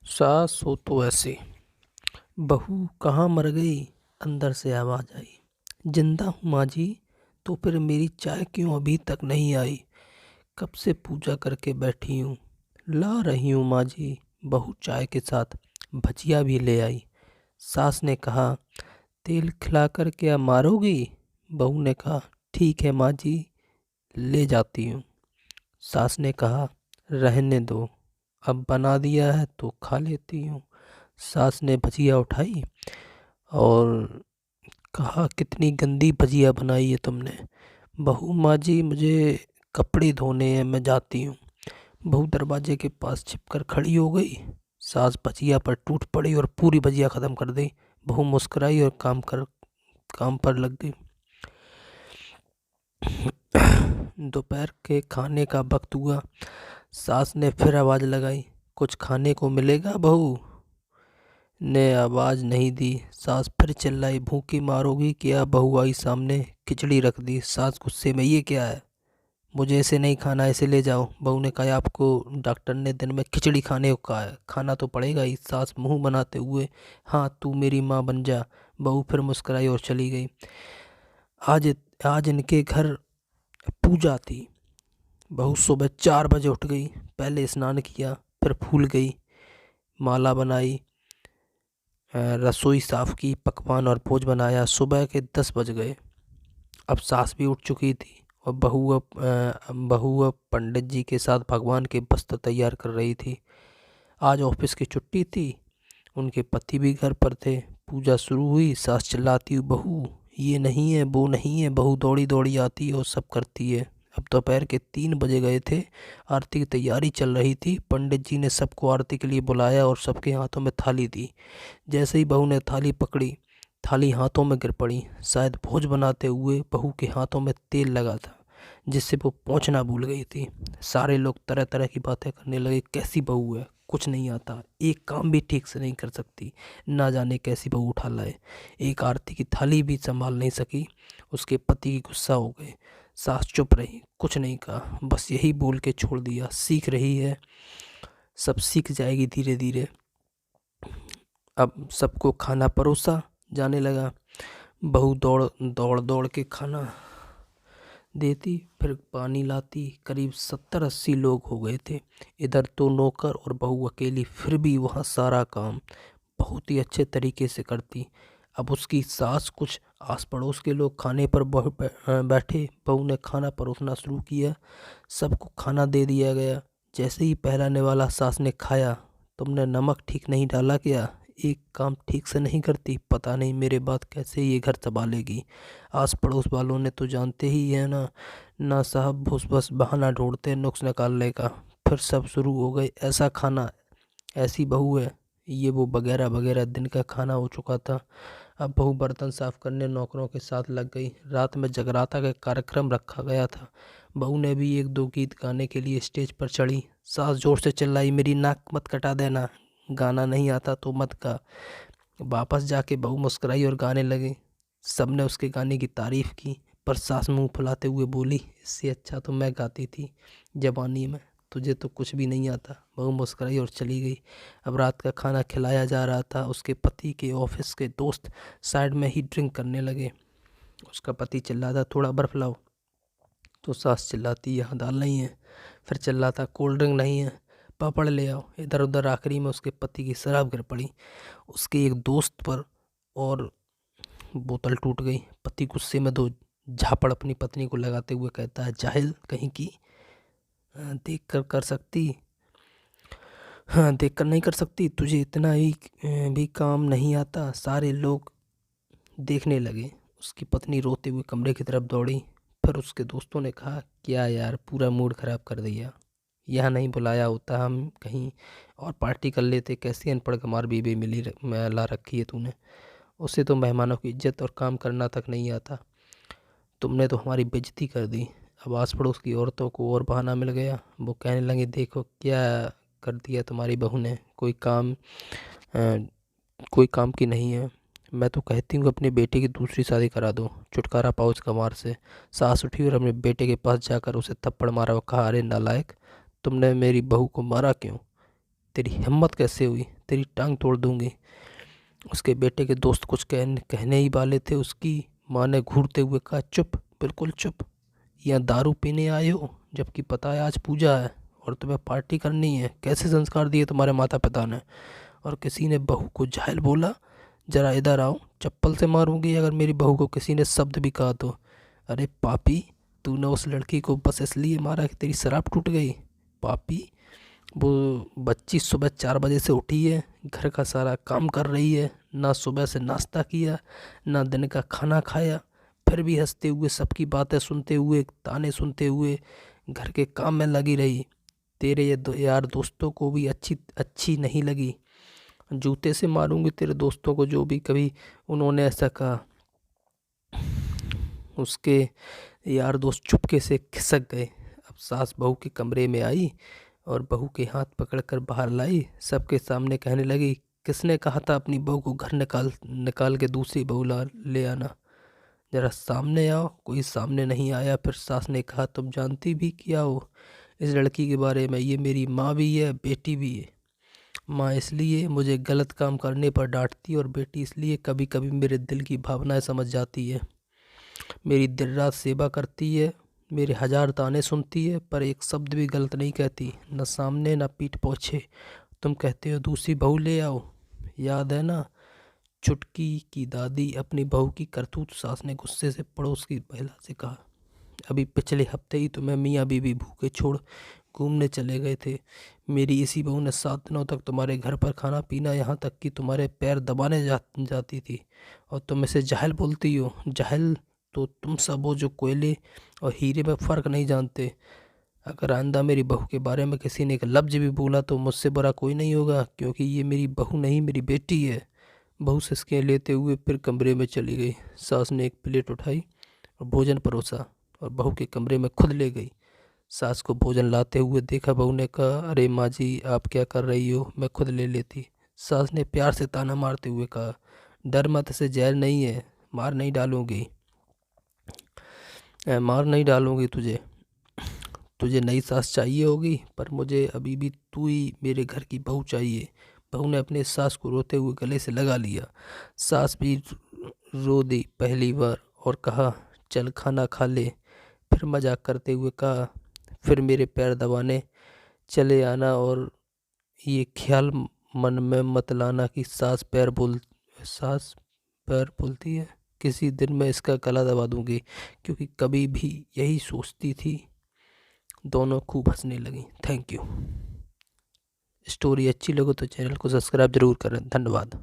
सास हो तो ऐसे। बहू कहाँ मर गई? अंदर से आवाज आई। जिंदा हूँ माँ जी। तो फिर मेरी चाय क्यों अभी तक नहीं आई? कब से पूजा करके बैठी हूँ। ला रही हूँ माँ जी। बहू चाय के साथ भजिया भी ले आई। सास ने कहा, तेल खिलाकर क्या मारोगी? बहू ने कहा, ठीक है माँ जी, ले जाती हूँ। सास ने कहा, रहने दो, अब बना दिया है तो खा लेती हूँ। सास ने भजिया उठाई और कहा, कितनी गंदी भजिया बनाई है तुमने। बहू, माँ जी मुझे कपड़े धोने हैं, मैं जाती हूँ। बहू दरवाजे के पास छिपकर खड़ी हो गई। सास भजिया पर टूट पड़ी और पूरी भजिया खत्म कर दी। बहू मुस्कुराई और काम पर लग गई। दोपहर के खाने का वक्त हुआ। सास ने फिर आवाज लगाई, कुछ खाने को मिलेगा? बहू ने आवाज नहीं दी। सास फिर चिल्लाई, भूखी मारोगी क्या? बहू आई सामने, खिचड़ी रख दी। सास गुस्से में, ये क्या है? मुझे ऐसे नहीं खाना, ऐसे ले जाओ। बहू ने कहा, आपको डॉक्टर ने दिन में खिचड़ी खाने को कहा है, खाना तो पड़ेगा ही। सास मुंह बनाते हुए, हाँ तू मेरी माँ बन जा। बहू फिर मुस्कुराई और चली गई। आज आज इनके घर पूजा थी। बहू सुबह 4 बजे उठ गई। पहले स्नान किया, फिर फूल गई, माला बनाई, रसोई साफ की, पकवान और भोज बनाया। सुबह के 10 बज गए। अब सास भी उठ चुकी थी और बहू अब पंडित जी के साथ भगवान के वस्त्र तैयार कर रही थी। आज ऑफिस की छुट्टी थी। उनके पति भी घर पर थे। पूजा शुरू हुई। सास चिल्लाती, बहू ये नहीं है, वो नहीं है। बहू दौड़ी दौड़ी आती है और सब करती है। अब दोपहर के 3 बजे गए थे। आरती की तैयारी चल रही थी। पंडित जी ने सबको आरती के लिए बुलाया और सबके हाथों में थाली दी। जैसे ही बहू ने थाली पकड़ी, थाली हाथों में गिर पड़ी। शायद भोज बनाते हुए बहू के हाथों में तेल लगा था, जिससे वो पहुंचना भूल गई थी। सारे लोग तरह तरह की बातें करने लगे, कैसी बहू है, कुछ नहीं आता, एक काम भी ठीक से नहीं कर सकती, ना जाने कैसी बहू उठा लाए, एक आरती की थाली भी संभाल नहीं सकी। उसके पति गुस्सा हो गए। सास चुप रही, कुछ नहीं कहा, बस यही बोल के छोड़ दिया, सीख रही है, सब सीख जाएगी धीरे धीरे। अब सबको खाना परोसा जाने लगा। बहू दौड़ दौड़ दौड़ के खाना देती, फिर पानी लाती। करीब 70-80 लोग हो गए थे। इधर तो नौकर और बहू अकेली, फिर भी वहाँ सारा काम बहुत ही अच्छे तरीके से करती। अब उसकी सास कुछ आस पड़ोस के लोग खाने पर बैठे। बहू ने खाना परोसना शुरू किया। सबको खाना दे दिया गया। जैसे ही पहला निवाला सास ने खाया, तुमने नमक ठीक नहीं डाला क्या? एक काम ठीक से नहीं करती, पता नहीं मेरे बाद कैसे ये घर संभालेगी। आस पड़ोस वालों ने तो जानते ही है ना। ना साहब, बस बहाना ढूंढते नुक्स निकालने का। फिर सब शुरू हो गए, ऐसा खाना, ऐसी बहू है, ये वो वगैरह वगैरह। दिन का खाना हो चुका था। अब बहू बर्तन साफ करने नौकरों के साथ लग गई। रात में जगराता का कार्यक्रम रखा गया था। बहू ने भी 1-2 गीत गाने के लिए स्टेज पर चढ़ी। सास जोर से चिल्लाई, मेरी नाक मत कटा देना, गाना नहीं आता तो मत गा। वापस जाके बहू मुस्कुराई और गाने लगी। सबने उसके गाने की तारीफ की, पर सास मुंह फुलाते हुए बोली, इससे अच्छा तो मैं गाती थी जवानी में, तुझे तो कुछ भी नहीं आता। बहू मुस्कुराई और चली गई। अब रात का खाना खिलाया जा रहा था। उसके पति के ऑफिस के दोस्त साइड में ही ड्रिंक करने लगे। उसका पति चिल्लाता, थोड़ा बर्फ लाओ, तो सास चिल्लाती, यहाँ दाल नहीं है। फिर चिल्लाता, कोल्ड ड्रिंक नहीं है, पापड़ ले आओ। इधर उधर आखिरी में उसके पति की शराब गिर पड़ी उसके एक दोस्त पर और बोतल टूट गई। पति गुस्से में 2 झापड़ अपनी पत्नी को लगाते हुए कहता है, जाहिल कहीं की, देख कर कर सकती, हाँ देख कर नहीं कर सकती, तुझे इतना ही भी काम नहीं आता। सारे लोग देखने लगे। उसकी पत्नी रोते हुए कमरे की तरफ दौड़ी। फिर उसके दोस्तों ने कहा, क्या यार, पूरा मूड खराब कर दिया, यहाँ नहीं बुलाया होता, हम कहीं और पार्टी कर लेते। कैसी अनपढ़ गंवार बीबी ला रखी है तूने, उसे तो मेहमानों की इज्जत और काम करना तक नहीं आता, तुमने तो हमारी बेइज्जती कर दी। अब आस पड़ोस की औरतों को और बहाना मिल गया। वो कहने लगे, देखो क्या कर दिया तुम्हारी बहू ने, कोई काम की नहीं है। मैं तो कहती हूँ अपने बेटे की दूसरी शादी करा दो, छुटकारा पाओ इस कमार से। सास उठी और अपने बेटे के पास जाकर उसे थप्पड़ मारा और कहा, अरे नालायक, तुमने मेरी बहू को मारा क्यों? तेरी हिम्मत कैसे हुई? तेरी टांग तोड़ दूंगी। उसके बेटे के दोस्त कुछ कहने ही वाले थे, उसकी माँ ने घूरते हुए कहा, चुप, बिल्कुल चुप। यहाँ दारू पीने आए हो जबकि पता है आज पूजा है और तुम्हें पार्टी करनी है? कैसे संस्कार दिए तुम्हारे माता पिता ने? और किसी ने बहू को जाहिल बोला। जरा इधर आओ, चप्पल से मारूंगी अगर मेरी बहू को किसी ने शब्द भी कहा तो। अरे पापी, तूने उस लड़की को बस इसलिए मारा कि तेरी शराब टूट गई? पापी, वो बच्ची सुबह 4 बजे से उठी है, घर का सारा काम कर रही है, ना सुबह से नाश्ता किया, ना दिन का खाना खाया, फिर भी हंसते हुए, सबकी बातें सुनते हुए, ताने सुनते हुए घर के काम में लगी रही। तेरे ये यार दोस्तों को भी अच्छी नहीं लगी। जूते से मारूंगी तेरे दोस्तों को जो भी कभी उन्होंने ऐसा कहा। उसके यार दोस्त चुपके से खिसक गए। अब सास बहू के कमरे में आई और बहू के हाथ पकड़कर बाहर लाई। सबके सामने कहने लगी, किसने कहा था अपनी बहू को घर निकाल के दूसरी बहू ले आना? जरा सामने आओ। कोई सामने नहीं आया। फिर सास ने कहा, तुम जानती भी क्या हो इस लड़की के बारे में? ये मेरी माँ भी है, बेटी भी है। माँ इसलिए मुझे गलत काम करने पर डांटती और बेटी इसलिए कभी कभी मेरे दिल की भावनाएं समझ जाती है। मेरी दिन रात सेवा करती है, मेरे 1000 ताने सुनती है, पर एक शब्द भी गलत नहीं कहती, न सामने न पीठ पीछे। तुम कहते हो दूसरी बहू ले आओ, याद है ना चुटकी की दादी अपनी बहू की करतूत? सास ने गुस्से से पड़ोस की महिला से कहा, अभी पिछले हफ्ते ही तुम्हें मियाँ बीवी भूखे छोड़ घूमने चले गए थे। मेरी इसी बहू ने 7 दिनों तक तुम्हारे घर पर खाना पीना, यहाँ तक कि तुम्हारे पैर दबाने जाती थी, और तुम इसे जाहिल बोलती हो? जाहिल तो तुम सब हो जो कोयले और हीरे में फ़र्क नहीं जानते। अगर आइंदा मेरी बहू के बारे में किसी ने एक लफ्ज़ भी बोला तो मुझसे बुरा कोई नहीं होगा, क्योंकि ये मेरी बहू नहीं, मेरी बेटी है। बहू सिसके लेते हुए फिर कमरे में चली गई। सास ने एक प्लेट उठाई और भोजन परोसा और बहू के कमरे में खुद ले गई। सास को भोजन लाते हुए देखा। बहू ने कहा, अरे माँ जी, आप क्या कर रही हो, मैं खुद ले लेती। सास ने प्यार से ताना मारते हुए कहा, डर मत, इसे जहर नहीं है, मार नहीं डालूंगी, मार नहीं डालूंगी तुझे। तुझे नई सास चाहिए होगी, पर मुझे अभी भी तू ही मेरे घर की बहू चाहिए। बहू ने अपने सास को रोते हुए गले से लगा लिया। सास भी रो दी पहली बार और कहा, चल खाना खा ले। फिर मजाक करते हुए कहा, फिर मेरे पैर दबाने चले आना, और ये ख्याल मन में मत लाना कि सास पैर बोलती है। किसी दिन मैं इसका गला दबा दूंगी, क्योंकि कभी भी यही सोचती थी। दोनों खूब हंसने लगी। Thank you. स्टोरी अच्छी लगे तो चैनल को सब्सक्राइब जरूर करें। धन्यवाद।